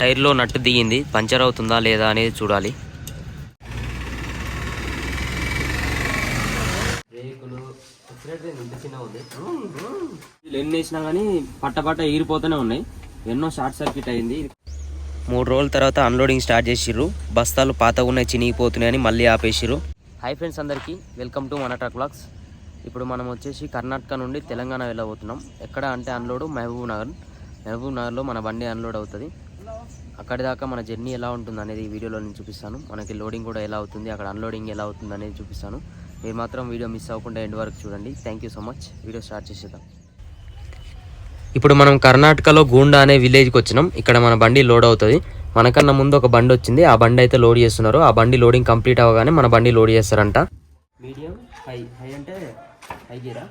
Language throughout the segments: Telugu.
టైర్లో నట్టు దిగింది, పంచర్ అవుతుందా లేదా అనేది చూడాలి. ఎన్ని వేసినా కానీ పట్ట ఎగిరిపోతూనే ఉన్నాయి. ఎన్నో షార్ట్ సర్క్యూట్ అయింది. 3 రోజుల తర్వాత అన్లోడింగ్ స్టార్ట్ చేసిర్రు. బస్తాలు పాతగా ఉన్నాయి, చినిగిపోతున్నాయని మళ్ళీ ఆపేసిర్రు. హాయ్ ఫ్రెండ్స్, అందరికీ వెల్కమ్ టు మన ట్రక్ వ్లాగ్స్. ఇప్పుడు మనం వచ్చేసి కర్ణాటక నుండి తెలంగాణ వెళ్ళబోతున్నాం. ఎక్కడ అంటే అన్లోడ్ మహబూబ్ నగర్లో మన బండి అన్లోడ్ అవుతుంది. అక్కడి దాకా మన జర్నీ ఎలా ఉంటుంది అనేది ఈ వీడియోలో నేను చూపిస్తాను. మనకి లోడింగ్ కూడా ఎలా అవుతుంది, అక్కడ అన్లోడింగ్ ఎలా అవుతుంది అనేది చూపిస్తాను. మీరు మాత్రం వీడియో మిస్ అవ్వకుండా ఎండ్ వరకు చూడండి. Thank you so much. Video start చేసేద్దాం. ఇప్పుడు మనం కర్ణాటకలో గూండా అనే విలేజ్కి వచ్చినాం. ఇక్కడ మన బండి లోడ్ అవుతుంది. మనకన్నా ముందు ఒక బండి వచ్చింది, ఆ బండి అయితే లోడ్ చేస్తున్నారు. ఆ బండి లోడింగ్ కంప్లీట్ అవ్వగానే మన బండి లోడ్ చేస్తారంట. మీడియం హై అంటే హై గేరా,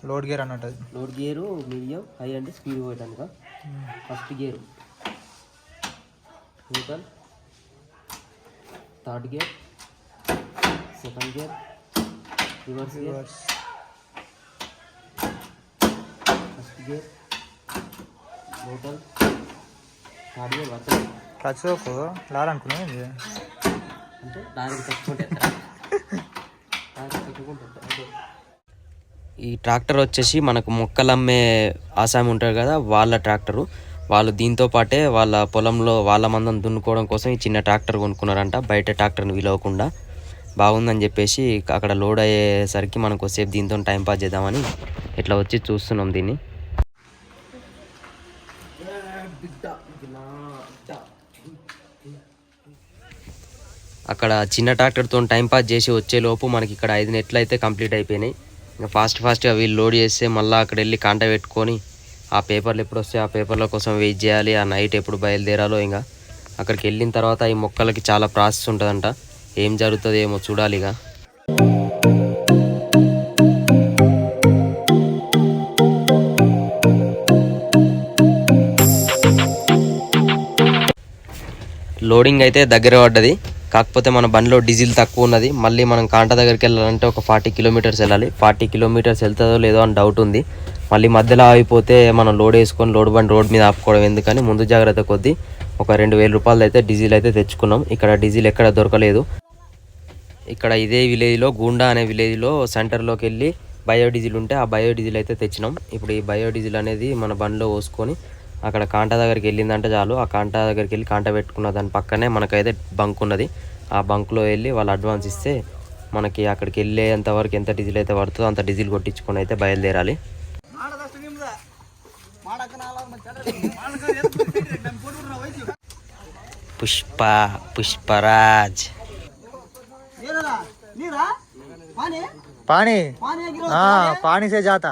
లోడ్ గేర్ అన్నట్టు. లోడ్ గేరు మీడియం, హై అంటే స్పీడ్ పోయటానిక. First gear neutral, third gear, second gear, reverse gear, first gear, neutral, third gear. Work clutch లారనుకున్నా అంటే డైరెక్ట్ తెచ్చుకుంటే. ఈ ట్రాక్టర్ వచ్చేసి మనకు మొక్కలు అమ్మే ఆసామి ఉంటారు కదా, వాళ్ళ ట్రాక్టరు. వాళ్ళు దీంతో పాటే వాళ్ళ పొలంలో వాళ్ళ మందం దున్నుకోవడం కోసం ఈ చిన్న ట్రాక్టర్ కొనుక్కున్నారంట, బయట ట్రాక్టర్ని విలవకుండా. బాగుందని చెప్పేసి అక్కడ లోడ్ అయ్యేసరికి మనకు కొద్దిసేపు దీంతో టైంపాస్ చేద్దామని ఇట్లా వచ్చి చూస్తున్నాం దీన్ని. అక్కడ చిన్న ట్రాక్టర్తో టైంపాస్ చేసి వచ్చేలోపు మనకి ఇక్కడ 5 నెట్లు అయితే కంప్లీట్ అయిపోయినాయి. ఇంకా ఫాస్ట్గా వీళ్ళు లోడ్ చేస్తే మళ్ళీ అక్కడ వెళ్ళి కాంట పెట్టుకొని ఆ పేపర్లు ఎప్పుడు వస్తే ఆ పేపర్ల కోసం వెయిట్ చేయాలి. ఆ నైట్ ఎప్పుడు బయలుదేరాలో ఇంకా అక్కడికి వెళ్ళిన తర్వాత ఈ మొక్కలకి చాలా ప్రాసెస్ ఉంటుందంట. ఏం జరుగుతుందో ఏమో చూడాలి. ఇక లోడింగ్ అయితే దగ్గర పడ్డది. కాకపోతే మన బండిలో డీజిల్ తక్కువ ఉన్నది. మళ్ళీ మనం కాంట దగ్గరికి వెళ్ళాలంటే ఒక 40 కిలోమీటర్స్ వెళ్ళాలి. 40 కిలోమీటర్స్ వెళ్తుందో లేదో అని డౌట్ ఉంది. మళ్ళీ మధ్యలో ఆగిపోతే మనం లోడ్ వేసుకొని లోడ్ బండి రోడ్ మీద ఆపుకోవడం ఎందుకని ముందు జాగ్రత్త కొద్దీ ఒక 2000 రూపాయలు అయితే డీజిల్ అయితే తెచ్చుకున్నాం. ఇక్కడ డీజిల్ ఎక్కడ దొరకలేదు. ఇక్కడ ఇదే విలేజ్లో గూండా అనే విలేజ్లో సెంటర్లోకి వెళ్ళి బయోడీజిల్ ఉంటే ఆ బయోడీజిల్ అయితే తెచ్చినాం. ఇప్పుడు ఈ బయోడీజిల్ అనేది మన బండిలో పోసుకొని అక్కడ కాంట దగ్గరికి వెళ్ళిందంటే చాలు. ఆ కాంట దగ్గరికి వెళ్ళి కాంట పెట్టుకున్న దాని పక్కనే మనకైతే బంక్ ఉన్నది. ఆ బంక్లో వెళ్ళి వాళ్ళు అడ్వాన్స్ ఇస్తే మనకి అక్కడికి వెళ్ళేంత వరకు ఎంత డీజిల్ అయితే పడుతుందో అంత డీజిల్ కొట్టించుకొని అయితే బయలుదేరాలి. పుష్పరాజ్ पानी हाँ पानी से जाता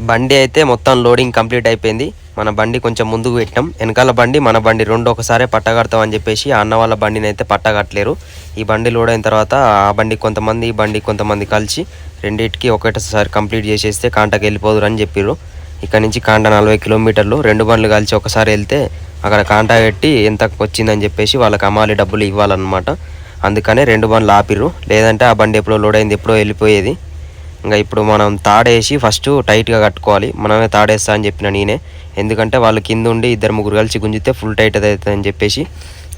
బండి అయితే మొత్తం లోడింగ్ కంప్లీట్ అయిపోయింది. మన బండి కొంచెం ముందుకు పెట్టాం. వెనకాల బండి మన బండి రెండు ఒకసారి పట్టగడతాం అని చెప్పేసి ఆ అన్న వాళ్ళ బండిని అయితే పట్టగట్టలేరు. ఈ బండి లోడ్ అయిన తర్వాత ఆ బండి కొంతమంది ఈ బండి కొంతమంది కలిసి రెండింటికి ఒకటేసారి కంప్లీట్ చేసేస్తే కాంటకి వెళ్ళిపోదురు అని చెప్పారు. ఇక్కడ నుంచి కాంట 40 కిలోమీటర్లు. 2 బండ్లు కలిసి ఒకసారి వెళ్తే అక్కడ కాంట పెట్టి ఎంత వచ్చిందని చెప్పేసి వాళ్ళకి అమ్మాలి, డబ్బులు ఇవ్వాలన్నమాట. అందుకనే 2 బండ్లు ఆపిర్రు. లేదంటే ఆ బండి ఎప్పుడో లోడ్ అయింది, ఎప్పుడో వెళ్ళిపోయేది. ఇంకా ఇప్పుడు మనం తాడేసి ఫస్ట్ టైట్గా కట్టుకోవాలి. మనమే తాడేస్తా అని చెప్పిన నేనే, ఎందుకంటే వాళ్ళు కింద ఉండి 2-3 కలిసి గుంజితే ఫుల్ టైట్ అవుతుందని చెప్పేసి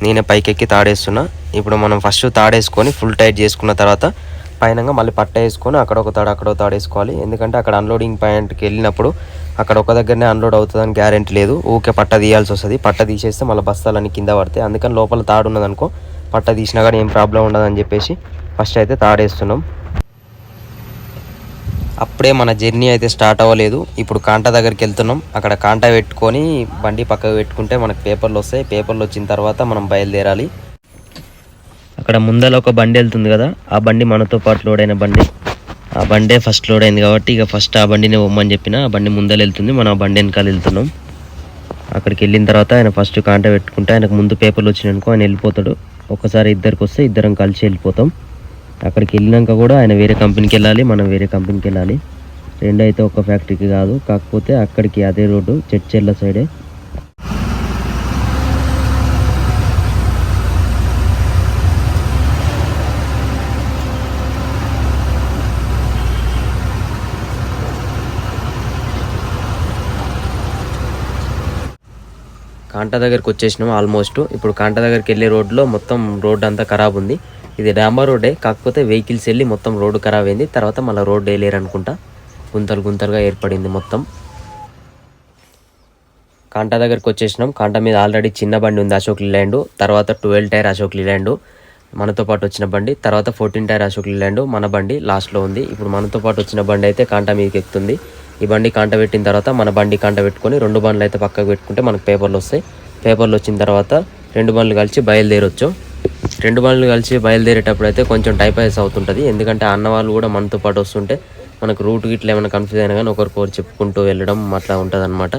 నేనే పైకెక్కి తాడేస్తున్నా. ఇప్పుడు మనం ఫస్ట్ తాడేసుకొని ఫుల్ టైట్ చేసుకున్న తర్వాత పైనంగా మళ్ళీ పట్ట వేసుకొని అక్కడొక తాడేసుకోవాలి. ఎందుకంటే అక్కడ అన్లోడింగ్ పాయింట్కి వెళ్ళినప్పుడు అక్కడ ఒక దగ్గరనే అన్లోడ్ అవుతుందని గ్యారెంటీ లేదు. ఊకే పట్ట తీయాల్సి వస్తుంది. పట్ట తీసేస్తే మళ్ళీ బస్తాలన్నీ కింద పడతాయి. అందుకని లోపల తాడు ఉన్నదనుకో పట్ట తీసినా కానీ ఏం ప్రాబ్లం ఉండదని చెప్పేసి ఫస్ట్ అయితే తాడేస్తున్నాం. అప్పుడే మన జర్నీ అయితే స్టార్ట్ అవ్వలేదు. ఇప్పుడు కాంట దగ్గరికి వెళ్తున్నాం. అక్కడ కాంట పెట్టుకొని బండి పక్కకు పెట్టుకుంటే మనకు పేపర్లు వస్తాయి. పేపర్లు వచ్చిన తర్వాత మనం బయలుదేరాలి. అక్కడ ముందర ఒక బండి వెళ్తుంది కదా, ఆ బండి మనతో పాటు లోడ్ అయిన బండి. ఆ బండే ఫస్ట్ లోడ్ అయింది కాబట్టి ఇక ఫస్ట్ ఆ బండిని పోమ్మని చెప్పిన. ఆ బండి ముందర వెళ్తుంది, మనం ఆ బండి వెనకాల వెళ్తున్నాం. అక్కడికి వెళ్ళిన తర్వాత ఆయన ఫస్ట్ కాంట పెట్టుకుంటే ఆయనకు ముందు పేపర్లు వచ్చినాయనుకో ఆయన వెళ్ళిపోతాడు. ఒక్కసారి ఇద్దరికి వస్తే ఇద్దరం కలిసి వెళ్ళిపోతాం. అక్కడికి వెళ్ళినాక కూడా ఆయన వేరే కంపెనీకి వెళ్ళాలి, మనం వేరే కంపెనీకి వెళ్ళాలి. రెండు అయితే ఒక ఫ్యాక్టరీకి కాదు, కాకపోతే అక్కడికి అదే రోడ్డు చర్చెల్ల సైడే. కాంటా దగ్గరికి వచ్చేసినాం ఆల్మోస్ట్. ఇప్పుడు కాంటా దగ్గరికి వెళ్ళే రోడ్లో మొత్తం రోడ్ అంతా ఖరాబ్ ఉంది. ఇది డాంబర్ రోడ్డే, కాకపోతే వెహికల్స్ వెళ్ళి మొత్తం రోడ్డు ఖరాబ్ అయింది. తర్వాత మళ్ళీ రోడ్డు వేయలేరు అనుకుంటా, గుంతలు గుంతలుగా ఏర్పడింది మొత్తం. కాంటా దగ్గరికి వచ్చేసినాం. కాంటా మీద ఆల్రెడీ చిన్న బండి ఉంది అశోక్ లీలాండ్, తర్వాత 12 టైర్ అశోక్ లీలాండ్ మనతో పాటు వచ్చిన బండి, తర్వాత 14 టైర్ అశోక్ లీలాండ్ మన బండి లాస్ట్లో ఉంది. ఇప్పుడు మనతో పాటు వచ్చిన బండి అయితే కాంటా మీదకి ఎక్కుతుంది. ఈ బండి కాంట పెట్టిన తర్వాత మన బండి కాంట పెట్టుకొని 2 బండ్లు అయితే పక్కకు పెట్టుకుంటే మనకు పేపర్లు వస్తాయి. పేపర్లు వచ్చిన తర్వాత 2 బండ్లు కలిసి బయలుదేరొచ్చు. 2 బండ్లు కలిసి బయలుదేరేటప్పుడు అయితే కొంచెం టైం పాస్ అవుతుంటుంది, ఎందుకంటే అన్న వాళ్ళు కూడా మనతో పాటు వస్తుంటే మనకు రూట్ గిట్లా ఏమైనా కన్ఫ్యూజ్ అయినా కానీ ఒకరికొకరు చెప్పుకుంటూ వెళ్ళడం అట్లా ఉంటుంది అనమాట.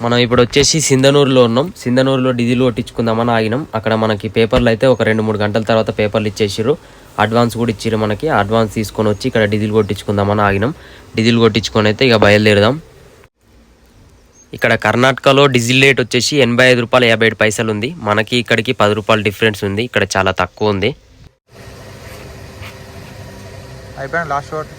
మనం ఇప్పుడు వచ్చేసి సింధనూరులో ఉన్నాం. సింధనూరులో డీజిల్ కొట్టించుకుందామని ఆగినాం. అక్కడ మనకి పేపర్లు అయితే ఒక 2-3 గంటల తర్వాత పేపర్లు ఇచ్చేసారు. అడ్వాన్స్ కూడా ఇచ్చారు మనకి. అడ్వాన్స్ తీసుకొని వచ్చి ఇక్కడ డీజిల్ కొట్టించుకుందామని ఆగినాం. డీజిల్ కొట్టించుకొని అయితే ఇక బయలుదేరదాం. ఇక్కడ కర్ణాటకలో డీజిల్ రేట్ వచ్చేసి 85 రూపాయలు 57 పైసలు ఉంది. మనకి ఇక్కడికి 10 రూపాయలు డిఫరెన్స్ ఉంది. ఇక్కడ చాలా తక్కువ ఉంది. అయిపోయింది లాస్ట్ రోడ్.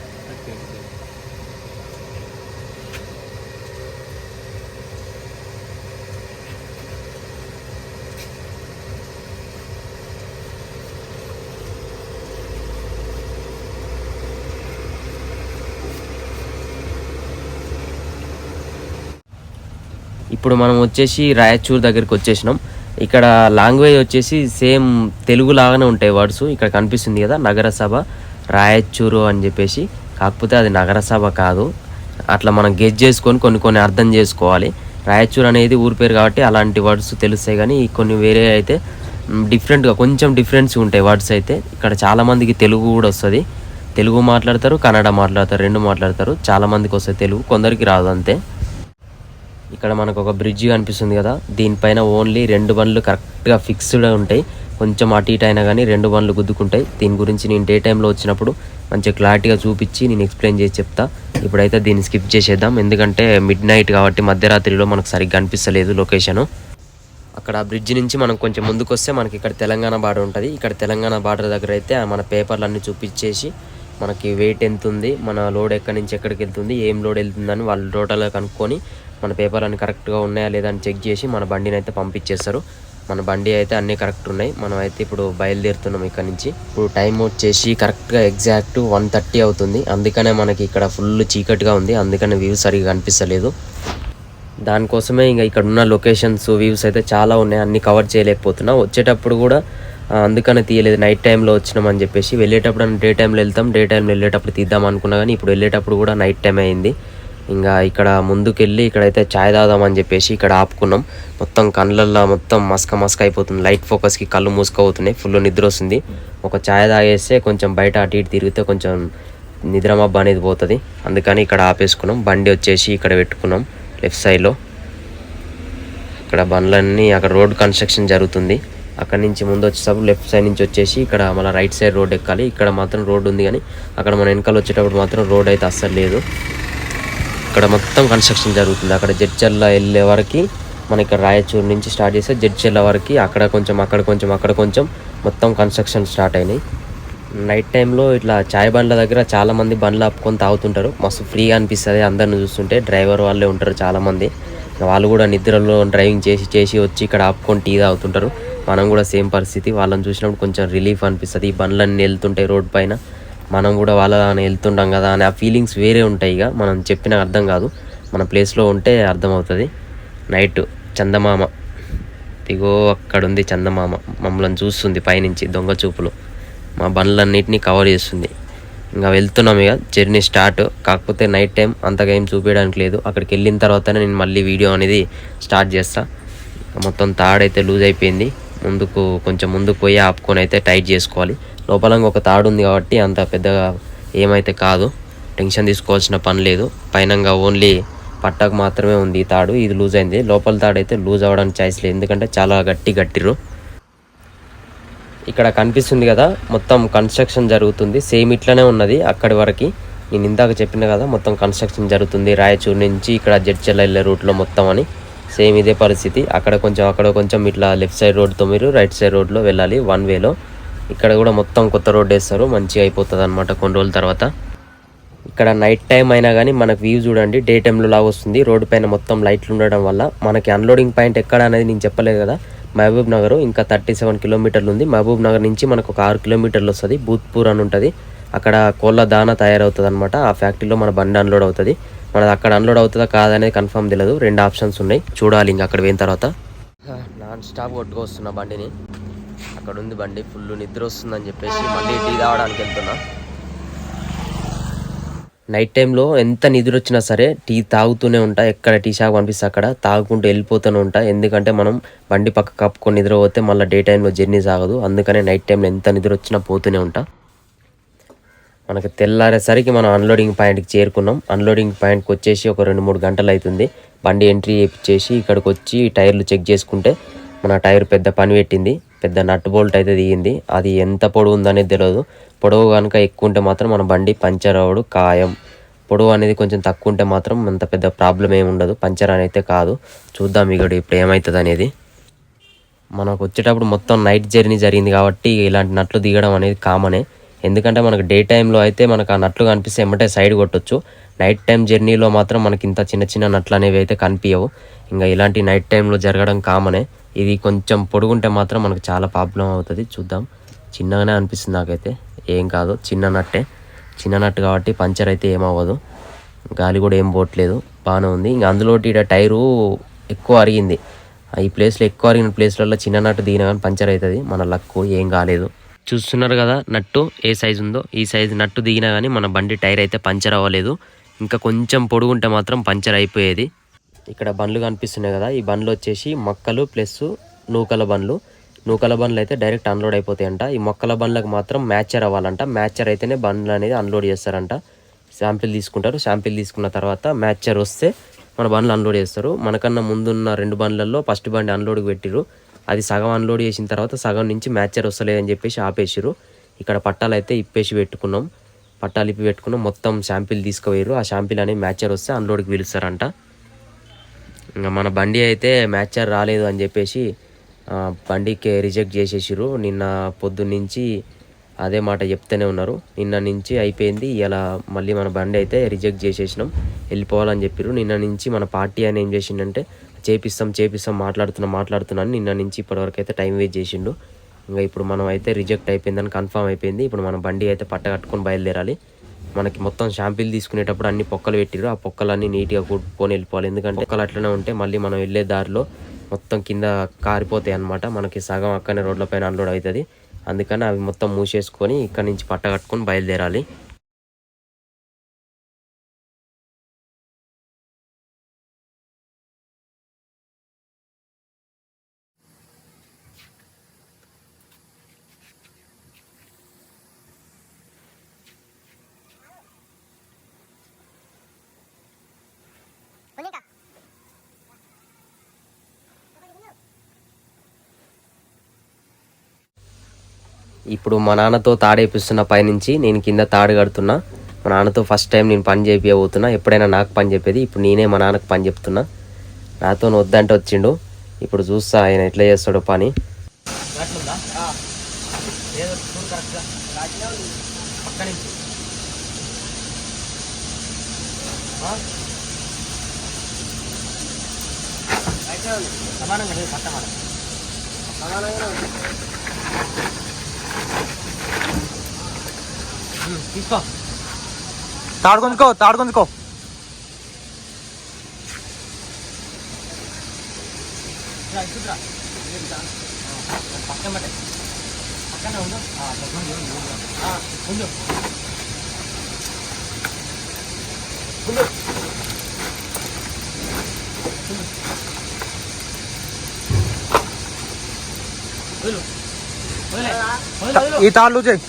ఇప్పుడు మనం వచ్చేసి రాయచూర్ దగ్గరికి వచ్చేసినాం. ఇక్కడ లాంగ్వేజ్ వచ్చేసి సేమ్ తెలుగు లాగానే ఉంటాయి వర్డ్స్. ఇక్కడ కనిపిస్తుంది కదా నగరసభ రాయచూరు అని చెప్పేసి, కాకపోతే అది నగరసభ కాదు. అట్లా మనం గెస్ చేసుకొని కొన్ని అర్థం చేసుకోవాలి. రాయచూర్ అనేది ఊరి పేరు కాబట్టి అలాంటి వర్డ్స్ తెలుస్తాయి, కానీ కొన్ని వేరే అయితే డిఫరెంట్గా కొంచెం డిఫరెన్స్ ఉంటాయి వర్డ్స్ అయితే. ఇక్కడ చాలామందికి తెలుగు కూడా వస్తుంది, తెలుగు మాట్లాడతారు, కన్నడ మాట్లాడతారు, 2 మాట్లాడతారు. చాలామందికి వస్తుంది తెలుగు, కొందరికి రాదు అంతే. ఇక్కడ మనకు ఒక బ్రిడ్జి కనిపిస్తుంది కదా, దీనిపైన ఓన్లీ 2 బండ్లు కరెక్ట్గా ఫిక్స్డ్ ఉంటాయి. కొంచెం అటు ఇటు అయినా కానీ 2 బండ్లు గుద్దుకుంటాయి. దీని గురించి నేను డే టైంలో వచ్చినప్పుడు మంచిగా క్లారిటీగా చూపించి నేను ఎక్స్ప్లెయిన్ చేసి చెప్తా. ఇప్పుడైతే దీన్ని స్కిప్ చేసేద్దాం, ఎందుకంటే మిడ్ నైట్ కాబట్టి మధ్యరాత్రిలో మనకు సరిగ్గా అనిపిస్తలేదు లొకేషను. అక్కడ బ్రిడ్జ్ నుంచి మనం కొంచెం ముందుకు వస్తే మనకి ఇక్కడ తెలంగాణ బార్డర్ ఉంటుంది. ఇక్కడ తెలంగాణ బార్డర్ దగ్గర అయితే మన పేపర్లు అన్నీ చూపించేసి మనకి వెయిట్ ఎంత ఉంది, మన లోడ్ ఎక్కడి నుంచి ఎక్కడికి వెళ్తుంది, ఏం లోడ్ వెళ్తుందని వాళ్ళు టోటల్గా కనుక్కొని మన పేపర్ అన్ని కరెక్ట్గా ఉన్నాయా లేదా అని చెక్ చేసి మన బండిని అయితే పంపించేస్తారు. మన బండి అయితే అన్నీ కరెక్ట్ ఉన్నాయి. మనం అయితే ఇప్పుడు బయలుదేరుతున్నాం ఇక్కడ నుంచి. ఇప్పుడు టైం వచ్చేసి కరెక్ట్గా ఎగ్జాక్ట్ 1:30 అవుతుంది. అందుకనే మనకి ఇక్కడ ఫుల్ చీకటిగా ఉంది, అందుకనే వ్యూ సరిగా కనిపిస్తలేదు. దానికోసమే ఇంకా ఇక్కడ ఉన్న లొకేషన్స్ వ్యూస్ అయితే చాలా ఉన్నాయి, అన్నీ కవర్ చేయలేకపోతున్నా. వచ్చేటప్పుడు కూడా అందుకనే తీయలేదు, నైట్ టైంలో వచ్చినామని చెప్పేసి. వెళ్ళేటప్పుడు డే టైంలో వెళ్తాం, డే టైంలో వెళ్ళేటప్పుడు తీద్దాం అనుకున్నా, కానీ ఇప్పుడు వెళ్ళేటప్పుడు కూడా నైట్ టైం అయింది. ఇంకా ఇక్కడ ముందుకెళ్ళి ఇక్కడైతే ఛాయ్ తాగుదామని చెప్పేసి ఇక్కడ ఆపుకున్నాం. మొత్తం కళ్ళల్లో మొత్తం మస్క అయిపోతుంది, లైట్ ఫోకస్కి కళ్ళు మూసుకపోతున్నాయి, ఫుల్ నిద్ర వస్తుంది. ఒక ఛాయ్ తాగేస్తే కొంచెం బయట అటు ఇటు తిరిగితే కొంచెం నిద్రమబ్బ అనేది పోతుంది. అందుకని ఇక్కడ ఆపేసుకున్నాం. బండి వచ్చేసి ఇక్కడ పెట్టుకున్నాం లెఫ్ట్ సైడ్లో. ఇక్కడ బండ్లన్నీ అక్కడ రోడ్ కన్స్ట్రక్షన్ జరుగుతుంది. అక్కడ నుంచి ముందు వచ్చేటప్పుడు లెఫ్ట్ సైడ్ నుంచి వచ్చేసి ఇక్కడ మళ్ళీ రైట్ సైడ్ రోడ్ ఎక్కాలి. ఇక్కడ మాత్రం రోడ్ ఉంది, కానీ అక్కడ మన వెనకాల వచ్చేటప్పుడు మాత్రం రోడ్ అయితే అస్సలు లేదు. ఇక్కడ మొత్తం కన్స్ట్రక్షన్ జరుగుతుంది. అక్కడ జడ్చర్ల వెళ్ళే వరకు మన ఇక్కడ రాయచూరు నుంచి స్టార్ట్ చేస్తే జడ్చర్ల వరకు అక్కడ కొంచెం మొత్తం కన్స్ట్రక్షన్ స్టార్ట్ అయినాయి. నైట్ టైంలో ఇట్లా చాయ్ బండ్ల దగ్గర చాలామంది బండ్లు ఆపుకొని తాగుతుంటారు, మస్తు ఫ్రీగా అనిపిస్తుంది అందరిని చూస్తుంటే. డ్రైవర్ వాళ్ళే ఉంటారు చాలామంది, వాళ్ళు కూడా నిద్రలో డ్రైవింగ్ చేసి వచ్చి ఇక్కడ ఆపుకొని టీ తాగుతుంటారు. మనం కూడా సేమ్ పరిస్థితి, వాళ్ళని చూసినప్పుడు కొంచెం రిలీఫ్ అనిపిస్తుంది. ఈ బండ్లన్నీ వెళ్తుంటాయి రోడ్ పైన, మనం కూడా వాళ్ళని వెళ్తుంటాం కదా అని ఆ ఫీలింగ్స్ వేరే ఉంటాయి. ఇక మనం చెప్పిన అర్థం కాదు, మన ప్లేస్లో ఉంటే అర్థమవుతుంది. నైట్ చందమామ ఇగో అక్కడ ఉంది, చందమామ మమ్మల్ని చూస్తుంది పైనుంచి దొంగ చూపులు, మా బండ్లన్నిటినీ కవర్ చేస్తుంది. ఇంకా వెళ్తున్నాం, ఇక జర్నీ స్టార్ట్. కాకపోతే నైట్ టైం అంతగా ఏం చూపించడానికి లేదు. అక్కడికి వెళ్ళిన తర్వాతనే నేను మళ్ళీ వీడియో అనేది స్టార్ట్ చేస్తా. మొత్తం తాడైతే లూజ్ అయిపోయింది, కొంచెం ముందుకు పోయి ఆపుకొని అయితే టైట్ చేసుకోవాలి. లోపల ఒక తాడు ఉంది కాబట్టి అంత పెద్దగా ఏమైతే కాదు, టెన్షన్ తీసుకోవాల్సిన పని లేదు. పైనంగా ఓన్లీ పట్టకు మాత్రమే ఉంది ఈ తాడు, ఇది లూజ్ అయింది. లోపల తాడు అయితే లూజ్ అవ్వడానికి ఛాయిస్ లేదు, ఎందుకంటే చాలా గట్టిర్రు. ఇక్కడ కనిపిస్తుంది కదా మొత్తం కన్స్ట్రక్షన్ జరుగుతుంది, సేమ్ ఇట్లనే ఉన్నది అక్కడి వరకు. నేను ఇందాక చెప్పిన కదా మొత్తం కన్స్ట్రక్షన్ జరుగుతుంది రాయచూరు నుంచి ఇక్కడ జడ్చర్ల వెళ్ళే రూట్లో మొత్తం అని. సేమ్ ఇదే పరిస్థితి. అక్కడ కొంచెం ఇట్లా లెఫ్ట్ సైడ్ రోడ్తో మీరు రైట్ సైడ్ రోడ్లో వెళ్ళాలి వన్ వేలో. ఇక్కడ కూడా మొత్తం కొత్త రోడ్ వేస్తారు, మంచిగా అయిపోతుంది అనమాట కొన్ని రోజుల తర్వాత. ఇక్కడ నైట్ టైం అయినా కానీ మనకు వ్యూ చూడండి డే టైంలో లాగా వస్తుంది. రోడ్డు పైన మొత్తం లైట్లు ఉండడం వల్ల. మనకి అన్లోడింగ్ పాయింట్ ఎక్కడ అనేది నేను చెప్పలేదు కదా, మహబూబ్ నగర్ ఇంకా 37 కిలోమీటర్లు ఉంది. మహబూబ్ నగర్ నుంచి మనకు ఒక 6 కిలోమీటర్లు వస్తుంది. భూత్పూర్ అని ఉంటుంది, అక్కడ కోళ్ళ దానా తయారవుతుంది అనమాట. ఆ ఫ్యాక్టరీలో మన బండి అన్లోడ్ అవుతుంది. మనది అక్కడ అన్లోడ్ అవుతుందా కాదనేది కన్ఫర్మ్ తెలియదు, 2 ఆప్షన్స్ ఉన్నాయి, చూడాలి ఇంకా అక్కడ పోయిన తర్వాత. నాన్ స్టాప్ కొట్టుకొస్తున్నా బండిని, అక్కడ ఉంది బండి. ఫుల్ నిద్ర వస్తుందని చెప్పేసి మళ్ళీ టీ తాగడానికి వెళ్తున్నా. నైట్ టైంలో ఎంత నిద్ర వచ్చినా సరే టీ తాగుతూనే ఉంటా, ఎక్కడ టీ షాప్ కనిపిస్తే అక్కడ తాగుకుంటూ వెళ్ళిపోతూనే ఉంటా. ఎందుకంటే మనం బండి పక్క కప్పుకొని నిద్ర పోతే మళ్ళీ డే టైంలో జర్నీ సాగదు, అందుకనే నైట్ టైంలో ఎంత నిద్ర వచ్చినా పోతూనే ఉంటా. మనకు తెల్లారేసరికి మనం అన్లోడింగ్ పాయింట్కి చేరుకున్నాం. అన్లోడింగ్ పాయింట్కి వచ్చేసి ఒక 2-3 గంటలు అవుతుంది. బండి ఎంట్రీ చేసి ఇక్కడికి వచ్చి టైర్లు చెక్ చేసుకుంటే మన టైర్ పెద్ద పని పెట్టింది, పెద్ద నట్ బోల్ట్ అయితే దిగింది. అది ఎంత పొడవు ఉందనేది తెలియదు. పొడవు కనుక ఎక్కువ ఉంటే మాత్రం మన బండి పంచర్ అవ్వడు ఖాయం. పొడవు అనేది కొంచెం తక్కువ ఉంటే మాత్రం అంత పెద్ద ప్రాబ్లం ఏమి ఉండదు, పంచర్ అనేది కాదు. చూద్దాం ఇక్కడ ఇప్పుడు ఏమవుతుంది అనేది. మనకు వచ్చేటప్పుడు మొత్తం నైట్ జర్నీ జరిగింది కాబట్టి ఇలాంటి నట్లు దిగడం అనేది కామనే. ఎందుకంటే మనకు డే టైంలో అయితే మనకు ఆ నట్లు కనిపిస్తే ఎమ్మటే సైడ్ కొట్టొచ్చు. నైట్ టైం జర్నీలో మాత్రం మనకి ఇంత చిన్న చిన్న నట్లు అనేవి అయితే కనిపించవు. ఇంకా ఇలాంటి నైట్ టైంలో జరగడం కామనే. ఇది కొంచెం పొడుగుంటే మాత్రం మనకు చాలా ప్రాబ్లం అవుతుంది. చూద్దాం, చిన్నగానే అనిపిస్తుంది నాకైతే, ఏం కాదు, చిన్న నట్టే. చిన్న నట్టు కాబట్టి పంచర్ అయితే ఏమవ్వదు, గాలి కూడా ఏం పోవట్లేదు, బాగానే ఉంది. ఇంకా అందులో ఇక్కడ టైరు ఎక్కువ అరిగింది. ఈ ప్లేస్లో ఎక్కువ అరిగిన ప్లేస్లలో చిన్న నట్టు దిగినా కానీ పంచర్ అవుతుంది. మన లక్కు ఏం కాలేదు. చూస్తున్నారు కదా నట్టు ఏ సైజు ఉందో, ఈ సైజు నట్టు దిగినా కానీ మన బండి టైర్ అయితే పంచర్ అవ్వలేదు. ఇంకా కొంచెం పొడుగుంటే మాత్రం పంచర్ అయిపోయేది. ఇక్కడ బండ్లు కనిపిస్తున్నాయి కదా, ఈ బండ్లు వచ్చేసి మొక్కలు ప్లస్ నూకల బండ్లు. నూకల బండ్లు అయితే డైరెక్ట్ అన్లోడ్ అయిపోతాయంట. ఈ మొక్కల బండ్లకు మాత్రం మ్యాచర్ అవ్వాలంట. మ్యాచర్ అయితేనే బండ్లు అనేది అన్లోడ్ చేస్తారంట. శాంపిల్ తీసుకుంటారు, శాంపిల్ తీసుకున్న తర్వాత మ్యాచర్ వస్తే మన బండ్లు అన్లోడ్ చేస్తారు. మనకన్నా ముందున్న 2 బండ్లలో ఫస్ట్ బండి అన్లోడ్కి పెట్టిరు, అది సగం అన్లోడ్ చేసిన తర్వాత సగం నుంచి మ్యాచర్ వస్తలేదని చెప్పేసి ఆపేసిరు. ఇక్కడ పట్టాలు అయితే ఇప్పేసి పెట్టుకున్నాం, పట్టాలు ఇప్పి పెట్టుకున్నాం. మొత్తం శాంపిల్ తీసుకుపోయారు, ఆ శాంపిల్ అనేది మ్యాచర్ వస్తే అన్లోడ్కి పిలుస్తారంట. ఇంకా మన బండి అయితే మ్యాచర్ రాలేదు అని చెప్పేసి బండికి రిజెక్ట్ చేసేసిరు. నిన్న పొద్దున్నుంచి అదే మాట చెప్తూనే ఉన్నారు. నిన్న నుంచి అయిపోయింది, ఇలా మళ్ళీ మన బండి అయితే రిజెక్ట్ చేసేసినాం, వెళ్ళిపోవాలని చెప్పారు. నిన్న నుంచి మన పార్టీ అని ఏం చేసిండంటే చేపిస్తాం మాట్లాడుతున్నాను నిన్న నుంచి ఇప్పటివరకు అయితే టైం వేస్ట్ చేసిండు. ఇంకా ఇప్పుడు మనం అయితే రిజెక్ట్ అయిపోయిందని కన్ఫర్మ్ అయిపోయింది. ఇప్పుడు మన బండి అయితే పట్ట కట్టుకొని బయలుదేరాలి. మనకి మొత్తం షాంపిల్ తీసుకునేటప్పుడు అన్ని పొక్కలు పెట్టిరు, ఆ పొక్కలన్నీ నీట్గా కొట్టుకొని వెళ్ళిపోవాలి. ఎందుకంటే పొక్కలు అట్లనే ఉంటే మళ్ళీ మనం వెళ్ళే దారిలో మొత్తం కింద కారిపోతాయి అన్నమాట. మనకి సగం అక్కడనే రోడ్ల పైన అన్లోడ్ అవుతుంది. అందుకని అవి మొత్తం మూసేసుకొని ఇక్కడ నుంచి పట్ట కట్టుకొని బయలుదేరాలి. ఇప్పుడు మా నాన్నతో తాడేపిస్తున్న పైనుంచి నేను కింద తాడు కడుతున్నా. మా నాన్నతో ఫస్ట్ టైం నేను పని చేపియబోతున్నా. ఎప్పుడైనా నాకు పని చెప్పేది, ఇప్పుడు నేనే మా నాన్నకు పని చెప్తున్నా. నాతో వద్దంటే వచ్చిండు, ఇప్పుడు చూస్తా ఆయన ఎట్లా చేస్తాడో పని. తీసుకో, తాడు గుంజుకో ఈ తాళ్ళు చేయి.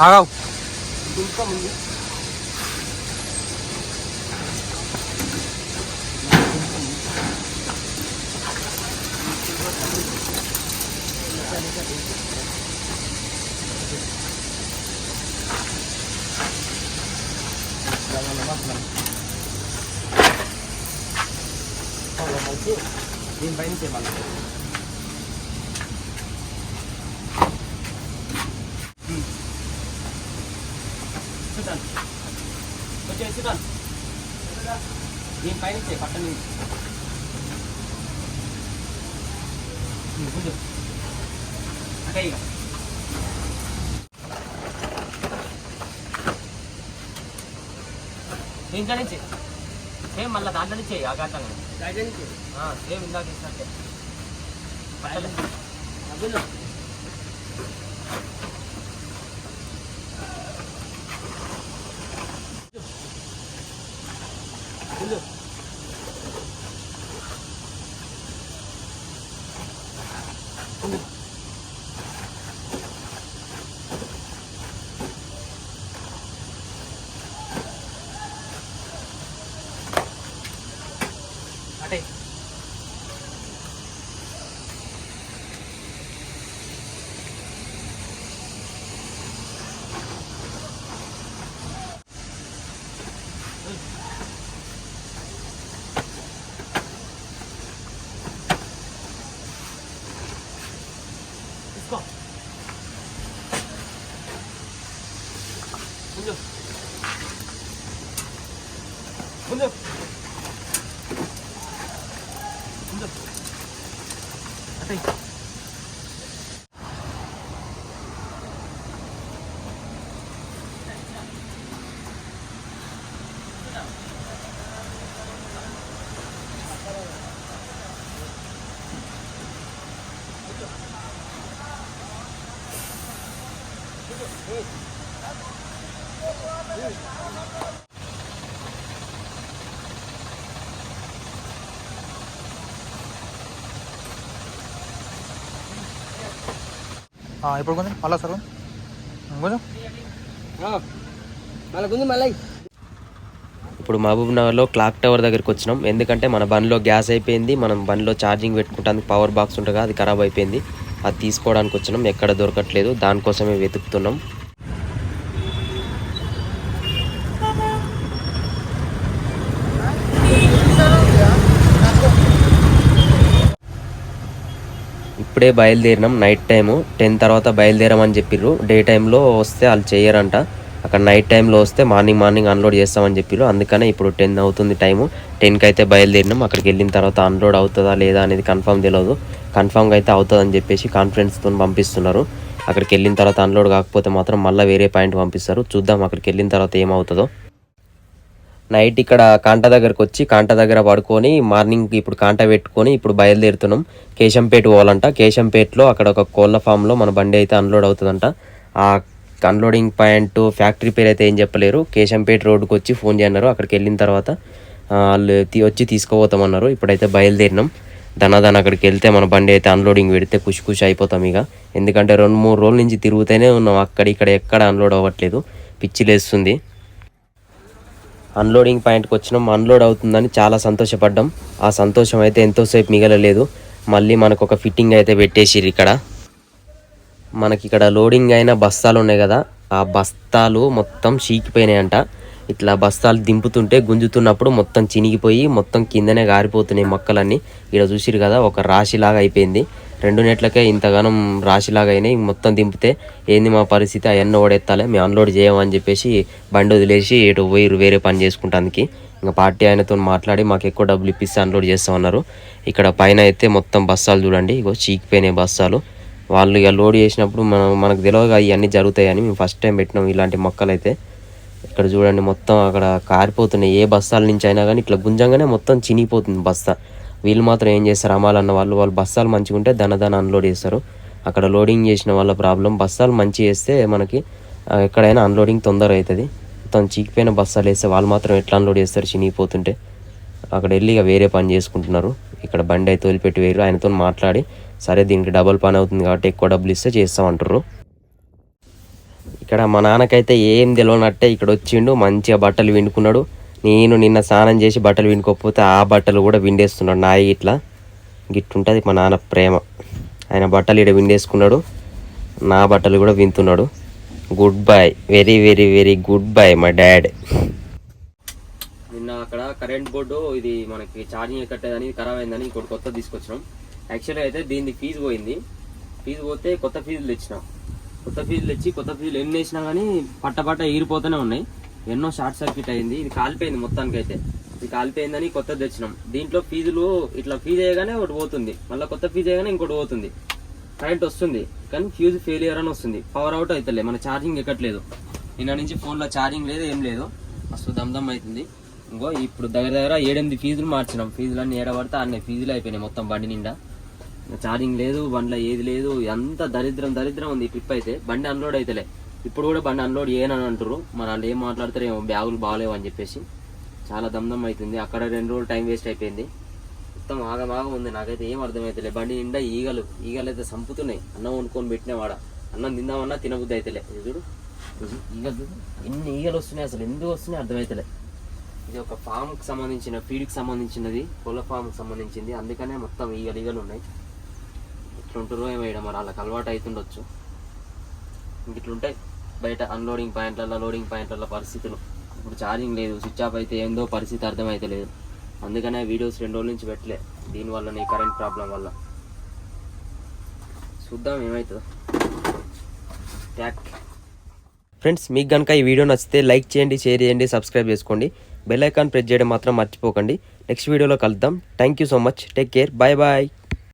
ఆగావు దీనిపైన చేయమన్నా దీనిపైన చేయి పట్టణ అంటే ఇక దీంట్లో నుంచి సేమ్ మళ్ళీ దాంట్లో నుంచి ఆ గంటగా సేమ్ ఇందాక ఇచ్చినట్టే అంటే తీసుకో ముందు ముందు ముందు అంటే ఇప్పుడు కొంచెం మళ్ళా సార్ కొంచెం మళ్ళీ కొంచెం మళ్ళీ ఇప్పుడు మహబూబ్ నగర్లో క్లాక్ టవర్ దగ్గరికి వచ్చినాం. ఎందుకంటే మన బండిలో గ్యాస్ అయిపోయింది. మనం బండిలో ఛార్జింగ్ పెట్టుకుంటానికి పవర్ బాక్స్ ఉంటుంది, అది ఖరాబ్ అయిపోయింది. అది తీసుకోవడానికి వచ్చినాం. ఎక్కడ దొరకట్లేదు, దానికోసమే వెతుకుతున్నాం. ఇప్పుడే బయలుదేరినాం. నైట్ టైము 10 తర్వాత బయలుదేరామని చెప్పిర్రు. డే టైంలో వస్తే వాళ్ళు చేయరంట. అక్కడ నైట్ టైంలో వస్తే మార్నింగ్ అన్లోడ్ చేస్తామని చెప్పిర్రు. అందుకనే ఇప్పుడు 10 అవుతుంది టైము. 10కి అయితే బయలుదేరినాం. అక్కడికి వెళ్ళిన తర్వాత అన్లోడ్ అవుతుందా లేదా అనేది కన్ఫర్మ్ తెలియదు. కన్ఫర్మ్గా అయితే అవుతుందని చెప్పేసి కాన్ఫిడెన్స్తో పంపిస్తున్నారు. అక్కడికి వెళ్ళిన తర్వాత అన్లోడ్ కాకపోతే మాత్రం మళ్ళీ వేరే పాయింట్ పంపిస్తారు. చూద్దాం అక్కడికి వెళ్ళిన తర్వాత ఏమవుతుందో. నైట్ ఇక్కడ కాంటా దగ్గరకు వచ్చి కాంటా దగ్గర పడుకొని మార్నింగ్ ఇప్పుడు కాంటా పెట్టుకొని ఇప్పుడు బయలుదేరుతున్నాం. కేశంపేట పోవాలంట. కేశంపేటలో అక్కడ ఒక కోళ్ళ ఫామ్లో మన బండి అయితే అన్లోడ్ అవుతుందంట. ఆ అన్లోడింగ్ పాయింట్ ఫ్యాక్టరీ పేరు అయితే ఏం చెప్పలేరు. కేశంపేట రోడ్డుకి వచ్చి ఫోన్ చేయన్నారు. అక్కడికి వెళ్ళిన తర్వాత వాళ్ళు వచ్చి తీసుకుపోతామన్నారు. ఇప్పుడైతే బయలుదేరినాం. దనాదన అక్కడికి వెళ్తే మన బండి అయితే అన్లోడింగ్ పెడితే ఖుషి అయిపోతాం ఇక. ఎందుకంటే 2-3 రోజుల నుంచి తిరుగుతూనే ఉన్నాం. ఇక్కడ ఎక్కడ అన్లోడ్ అవ్వట్లేదు, పిచ్చి లేస్తుంది. అన్లోడింగ్ పాయింట్కి వచ్చినాం. అన్లోడ్ అవుతుందని చాలా సంతోషపడ్డాం. ఆ సంతోషం అయితే ఎంతోసేపు మిగలలేదు. మళ్ళీ మనకు ఒక ఫిట్టింగ్ అయితే పెట్టేసిర్రు ఇక్కడ. మనకి ఇక్కడ లోడింగ్ అయిన బస్తాలు ఉన్నాయి కదా, ఆ బస్తాలు మొత్తం చీకిపోయినాయంట. ఇట్లా బస్తాలు దింపుతుంటే గుంజుతున్నప్పుడు మొత్తం చినిగిపోయి మొత్తం కిందనే గారిపోతున్నాయి మొక్కలన్నీ. ఇక్కడ చూసిరు కదా, ఒక రాశిలాగా అయిపోయింది. 2 నెట్లకే ఇంతగానం రాశిలాగా అయినాయి. మొత్తం దింపితే ఏంది మా పరిస్థితి, అవన్నీ ఓడెత్తాలి, మేము అన్లోడ్ చేయమని చెప్పేసి బండి వదిలేసి ఇటు పోయి వేరే పని చేసుకుంటానికి. ఇంకా పార్టీ ఆయనతో మాట్లాడి మాకు ఎక్కువ డబ్బులు ఇప్పిస్తే అన్లోడ్ చేస్తామన్నారు. ఇక్కడ పైన అయితే మొత్తం బస్తాలు చూడండి, ఇగో చీకిపోయినాయి బస్తాలు. వాళ్ళు ఇక లోడ్ చేసినప్పుడు మనకు తెలియదు ఇవన్నీ జరుగుతాయని మేము ఫస్ట్ టైం పెట్టినాం ఇలాంటి మొక్కలు అయితే. ఇక్కడ చూడండి మొత్తం అక్కడ కారిపోతున్నాయి. ఏ బస్తాల నుంచి అయినా కానీ ఇట్లా గుంజంగానే మొత్తం చినిగిపోతుంది బస్తా. వీళ్ళు మాత్రం ఏం చేస్తారు, అమ్మాలన్న వాళ్ళు బస్తాలు మంచిగా ఉంటే దన అన్లోడ్ చేస్తారు. అక్కడ లోడింగ్ చేసిన వాళ్ళ ప్రాబ్లం. బస్తాలు మంచిగా వేస్తే మనకి ఎక్కడైనా అన్లోడింగ్ తొందరగా అవుతుంది. మొత్తం చీకిపోయిన బస్తాలు వేస్తే వాళ్ళు మాత్రం ఎట్లా అన్లోడ్ చేస్తారు చినిగిపోతుంటే. అక్కడ వెళ్ళి ఇక వేరే పని చేసుకుంటున్నారు. ఇక్కడ బండి అయితే వదిలిపెట్టి వేరు. ఆయనతో మాట్లాడి సరే దీనికి డబల్ పని అవుతుంది కాబట్టి ఎక్కువ డబ్బులు ఇస్తే చేస్తామంటారు. ఇక్కడ మా నాన్నకైతే ఏం తెలియనట్టే ఇక్కడ వచ్చిండు, మంచిగా బట్టలు విండుకున్నాడు. నేను నిన్న స్నానం చేసి బట్టలు విండుకోకపోతే ఆ బట్టలు కూడా విండేస్తున్నాడు నాయి. ఇట్లా గిట్టుంటుంది మా నాన్న ప్రేమ. ఆయన బట్టలు ఇక్కడ విండేసుకున్నాడు, నా బట్టలు కూడా వింటున్నాడు. Good bye, very very very good bye my dad. నిన్న అక్కడ కరెంట్ బోర్డు ఇది మనకి ఛార్జింగ్ కట్టేదని ఖరాబ్ అయిందని ఇంకోటి కొత్త తీసుకొచ్చినాం. యాక్చువల్గా అయితే దీనికి ఫీజు పోయింది. ఫీజు పోతే కొత్త ఫీజులు తెచ్చినాం. కొత్త ఫీజులు ఎన్ని వేసినా కానీ పట్ట ఈరిపోతూనే ఉన్నాయి. ఎన్నో షార్ట్ సర్క్యూట్ అయింది. ఇది కాలిపోయింది మొత్తానికి అయితే. ఇది కాలిపోయిందని కొత్తది తెచ్చినాం. దీంట్లో ఫీజులు ఇట్లా ఫీజు వేయగానే ఒకటి పోతుంది, మళ్ళీ కొత్త ఫీజు వేయగానే ఇంకోటి పోతుంది. కరెంట్ వస్తుంది కానీ ఫ్యూజ్ ఫెయిలియర్ అని వస్తుంది. పవర్ అవుట్ అవుతలే, మన ఛార్జింగ్ ఎక్కట్లేదు. నిన్న నుంచి ఫోన్లో ఛార్జింగ్ లేదు, ఏం లేదు. మస్తు దమ్దమ్ అవుతుంది. ఇంకో ఇప్పుడు దగ్గర 7-8 ఫీజులు మార్చినాం. ఫీజులన్నీ ఏడబడితే అన్నీ ఫీజులు అయిపోయినాయి మొత్తం బండి నిండా. ఛార్జింగ్ లేదు, బండిలో ఏది లేదు. ఎంత దరిద్రం ఉంది ఈ ట్రిప్ అయితే. బండి అన్లోడ్ అవుతలే. ఇప్పుడు కూడా బండి అన్లోడ్ చేయనని అంటారు. మరి వాళ్ళు ఏం మాట్లాడతారు ఏమో, బ్యాగులు బాగాలేవు అని చెప్పేసి. చాలా దమ్దమ్ అవుతుంది. అక్కడ 2 రోజులు టైం వేస్ట్ అయిపోయింది. మొత్తం ఆగమాగం ఉంది. నాకైతే ఏం అర్థమవుతలే. బండి నిండా ఈగలు అయితే సంపుతున్నాయి. అన్నం వండుకొని పెట్టినా వాడ అన్నం తిందామన్నా తినబుద్ధి అవుతలే. చూడు ఈగలు, ఎన్ని ఈగలు వస్తున్నాయి, అసలు ఎందుకు వస్తున్నాయి అర్థమవుతలే. ఇది ఒక ఫామ్కి సంబంధించిన, ఫీడ్కి సంబంధించినది, కోళ్ళ ఫామ్కి సంబంధించింది. అందుకనే మొత్తం ఈగలు ఉన్నాయి. ఇట్లుంటారో ఏమో ఇక్కడ, మరి వాళ్ళకి అలవాటు అవుతుండొచ్చు. ఇంక ఇట్లుంటాయి బయట అన్లోడింగ్ పాయింట్లలో, లోడింగ్ పాయింట్లలో పరిస్థితులు. ఇప్పుడు ఛార్జింగ్ లేదు, స్విచ్ ఆఫ్ అయితే ఏందో పరిస్థితి అర్థమైతే లేదు. అందుకనే వీడియోస్ 2 రోజుల నుంచి పెట్టలే, దీనివల్లనే కరెంట్ ప్రాబ్లం వల్ల. చూద్దాం ఏమవుతుందో. ఫ్రెండ్స్, మీకు కనుక ఈ వీడియో నచ్చితే లైక్ చేయండి, షేర్ చేయండి, సబ్స్క్రైబ్ చేసుకోండి. బెల్ ఐకాన్ ప్రెస్ చేయడం మాత్రం మర్చిపోకండి. నెక్స్ట్ వీడియోలో కలుద్దాం. Thank you so much. Take care. Bye bye.